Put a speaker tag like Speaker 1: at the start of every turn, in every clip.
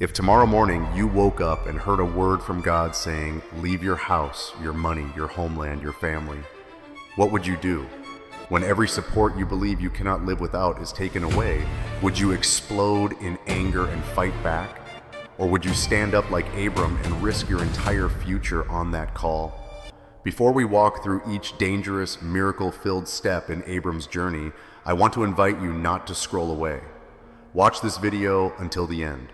Speaker 1: If tomorrow morning you woke up and heard a word from God saying, leave your house, your money, your homeland, your family, what would you do? When every support you believe you cannot live without is taken away, would you explode in anger and fight back? Or would you stand up like Abram and risk your entire future on that call? Before we walk through each dangerous, miracle-filled step in Abram's journey, I want to invite you not to scroll away. Watch this video until the end.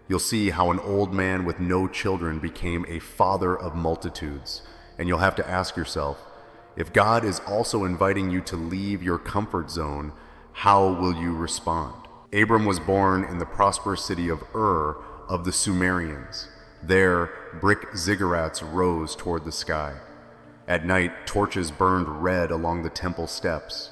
Speaker 1: You'll see how an old man with no children became a father of multitudes, and you'll have to ask yourself, if God is also inviting you to leave your comfort zone, how will you respond? Abram was born in the prosperous city of Ur of the Sumerians. There, brick ziggurats rose toward the sky. At night, torches burned red along the temple steps.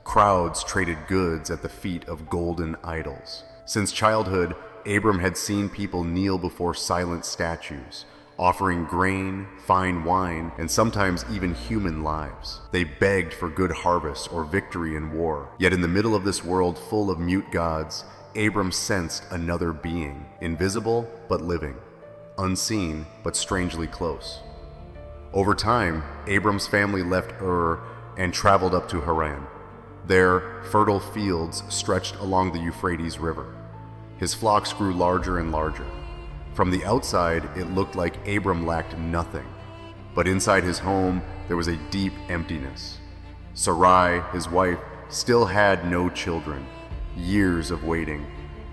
Speaker 1: Crowds traded goods at the feet of golden idols. Since childhood, Abram had seen people kneel before silent statues, offering grain, fine wine, and sometimes even human lives. They begged for good harvests or victory in war. Yet in the middle of this world full of mute gods, Abram sensed another being, invisible but living, unseen but strangely close. Over time, Abram's family left Ur and traveled up to Haran. There, fertile fields stretched along the Euphrates River. His flocks grew larger and larger. From the outside, it looked like Abram lacked nothing. But inside his home, there was a deep emptiness. Sarai, his wife, still had no children. Years of waiting.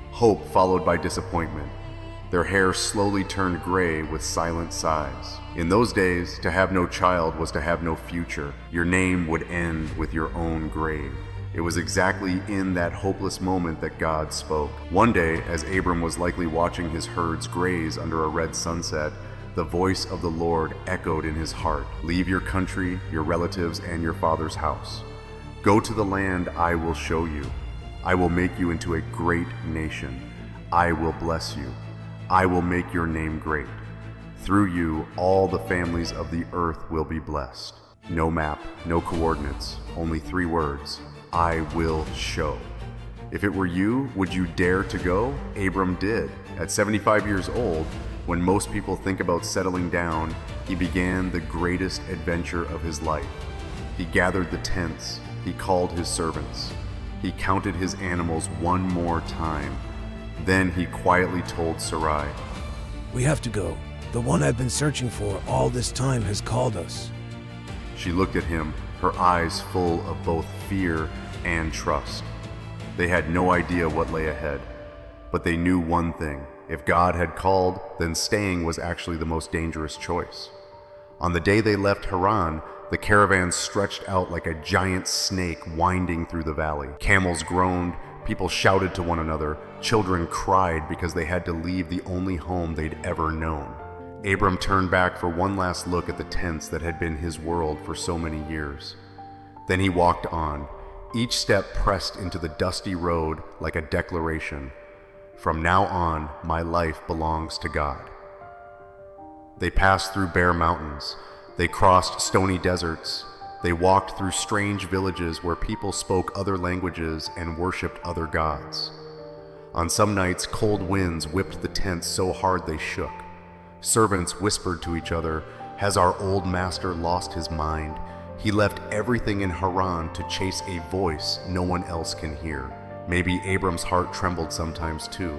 Speaker 1: Hope followed by disappointment. Their hair slowly turned gray with silent sighs. In those days, to have no child was to have no future. Your name would end with your own grave. It was exactly in that hopeless moment that God spoke. One day, as Abram was likely watching his herds graze under a red sunset, the voice of the Lord echoed in his heart. Leave your country, your relatives, and your father's house. Go to the land I will show you. I will make you into a great nation. I will bless you. I will make your name great. Through you, all the families of the earth will be blessed. No map, no coordinates, only 3 words. I will show. If it were you, would you dare to go? Abram did. At 75 years old, when most people think about settling down, he began the greatest adventure of his life. He gathered the tents. He called his servants. He counted his animals one more time. Then he quietly told Sarai,
Speaker 2: "We have to go. The one I've been searching for all this time has called us."
Speaker 1: She looked at him, her eyes full of both fear and trust. They had no idea what lay ahead, but they knew one thing. If God had called, then staying was actually the most dangerous choice. On the day they left Haran, the caravan stretched out like a giant snake winding through the valley. Camels groaned, people shouted to one another, children cried because they had to leave the only home they'd ever known. Abram turned back for one last look at the tents that had been his world for so many years. Then he walked on, each step pressed into the dusty road like a declaration. From now on, my life belongs to God. They passed through bare mountains. They crossed stony deserts. They walked through strange villages where people spoke other languages and worshipped other gods. On some nights, cold winds whipped the tents so hard they shook. Servants whispered to each other, "Has our old master lost his mind? He left everything in Haran to chase a voice no one else can hear." Maybe Abram's heart trembled sometimes too.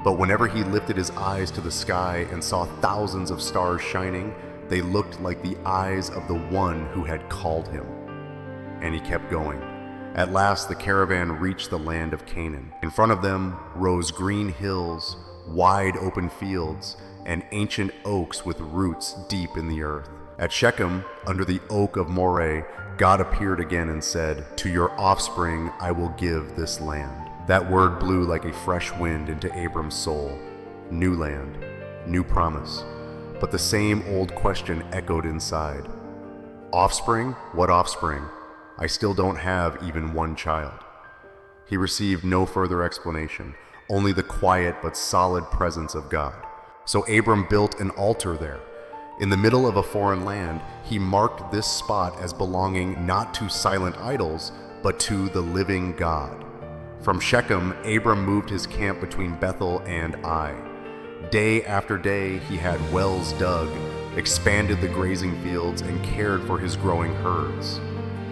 Speaker 1: But whenever he lifted his eyes to the sky and saw thousands of stars shining, they looked like the eyes of the one who had called him. And he kept going. At last the caravan reached the land of Canaan. In front of them rose green hills, wide open fields, and ancient oaks with roots deep in the earth. At Shechem, under the oak of Moreh, God appeared again and said, "To your offspring I will give this land." That word blew like a fresh wind into Abram's soul. New land, new promise. But the same old question echoed inside. Offspring? What offspring? I still don't have even one child. He received no further explanation, only the quiet but solid presence of God. So Abram built an altar there. In the middle of a foreign land, he marked this spot as belonging not to silent idols, but to the living God. From Shechem, Abram moved his camp between Bethel and Ai. Day after day, he had wells dug, expanded the grazing fields, and cared for his growing herds.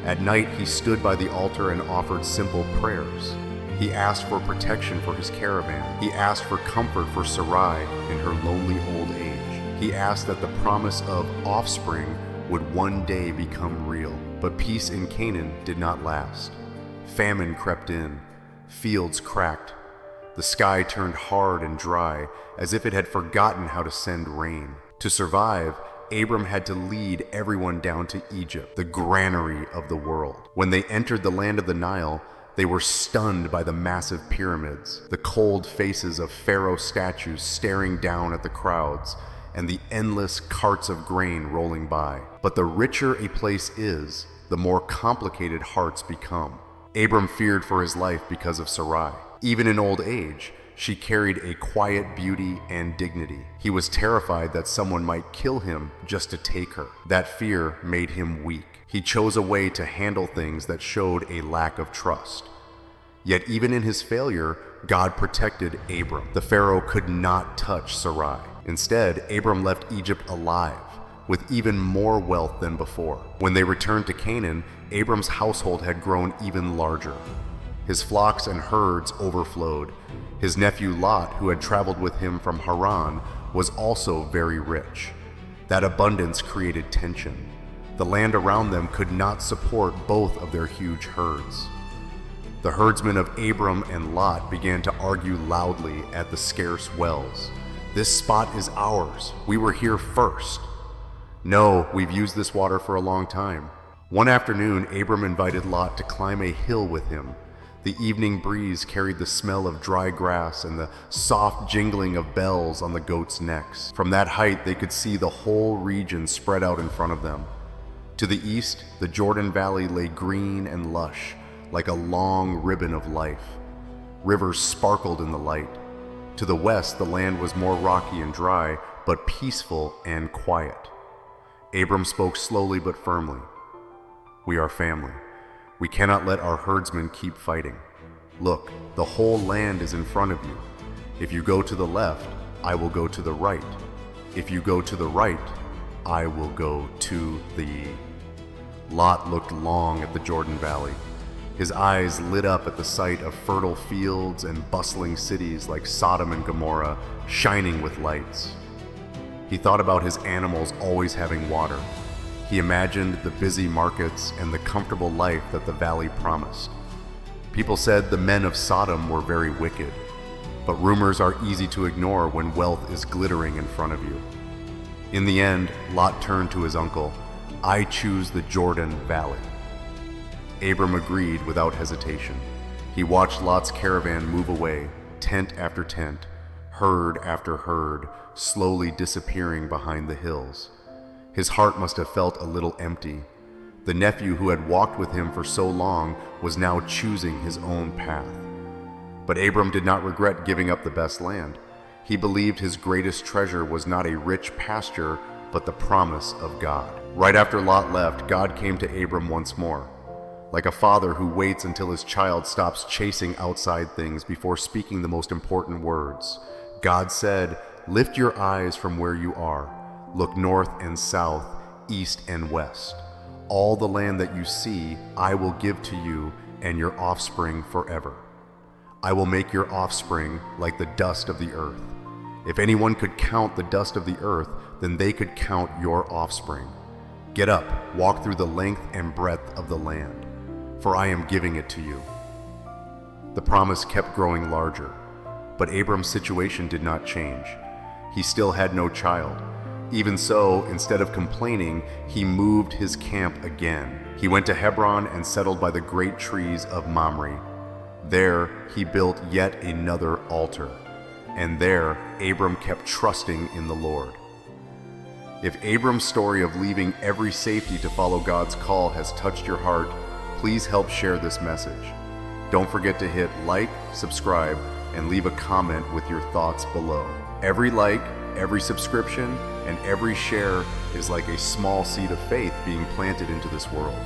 Speaker 1: At night, he stood by the altar and offered simple prayers. He asked for protection for his caravan. He asked for comfort for Sarai in her lonely old age. He asked that the promise of offspring would one day become real. But peace in Canaan did not last. Famine crept in. Fields cracked. The sky turned hard and dry, as if it had forgotten how to send rain. To survive, Abram had to lead everyone down to Egypt, the granary of the world. When they entered the land of the Nile, they were stunned by the massive pyramids, the cold faces of pharaoh statues staring down at the crowds, and the endless carts of grain rolling by. But the richer a place is, the more complicated hearts become. Abram feared for his life because of Sarai. Even in old age, she carried a quiet beauty and dignity. He was terrified that someone might kill him just to take her. That fear made him weak. He chose a way to handle things that showed a lack of trust. Yet even in his failure, God protected Abram. The Pharaoh could not touch Sarai. Instead, Abram left Egypt alive, with even more wealth than before. When they returned to Canaan, Abram's household had grown even larger. His flocks and herds overflowed. His nephew Lot, who had traveled with him from Haran, was also very rich. That abundance created tension. The land around them could not support both of their huge herds. The herdsmen of Abram and Lot began to argue loudly at the scarce wells. "This spot is ours. We were here first." "No, we've used this water for a long time." One afternoon, Abram invited Lot to climb a hill with him. The evening breeze carried the smell of dry grass and the soft jingling of bells on the goats' necks. From that height, they could see the whole region spread out in front of them. To the east, the Jordan Valley lay green and lush, like a long ribbon of life. Rivers sparkled in the light. To the west, the land was more rocky and dry, but peaceful and quiet. Abram spoke slowly but firmly. "We are family. We cannot let our herdsmen keep fighting. Look, the whole land is in front of you. If you go to the left, I will go to the right. If you go to the right, I will go to the..." Lot looked long at the Jordan Valley. His eyes lit up at the sight of fertile fields and bustling cities like Sodom and Gomorrah, shining with lights. He thought about his animals always having water. He imagined the busy markets and the comfortable life that the valley promised. People said the men of Sodom were very wicked, but rumors are easy to ignore when wealth is glittering in front of you. In the end, Lot turned to his uncle. "I choose the Jordan Valley." Abram agreed without hesitation. He watched Lot's caravan move away, tent after tent, herd after herd, slowly disappearing behind the hills. His heart must have felt a little empty. The nephew who had walked with him for so long was now choosing his own path. But Abram did not regret giving up the best land. He believed his greatest treasure was not a rich pasture, but the promise of God. Right after Lot left, God came to Abram once more. Like a father who waits until his child stops chasing outside things before speaking the most important words, God said, "Lift your eyes from where you are. Look north and south, east and west. All the land that you see, I will give to you and your offspring forever. I will make your offspring like the dust of the earth. If anyone could count the dust of the earth, then they could count your offspring. Get up, walk through the length and breadth of the land, for I am giving it to you." The promise kept growing larger, but Abram's situation did not change. He still had no child. Even so, instead of complaining, he moved his camp again. He went to Hebron and settled by the great trees of Mamre. There he built yet another altar, and there Abram kept trusting in the Lord. If Abram's story of leaving every safety to follow God's call has touched your heart, please help share this message. Don't forget to hit like, subscribe, and leave a comment with your thoughts below. Every like, every subscription, and every share is like a small seed of faith being planted into this world.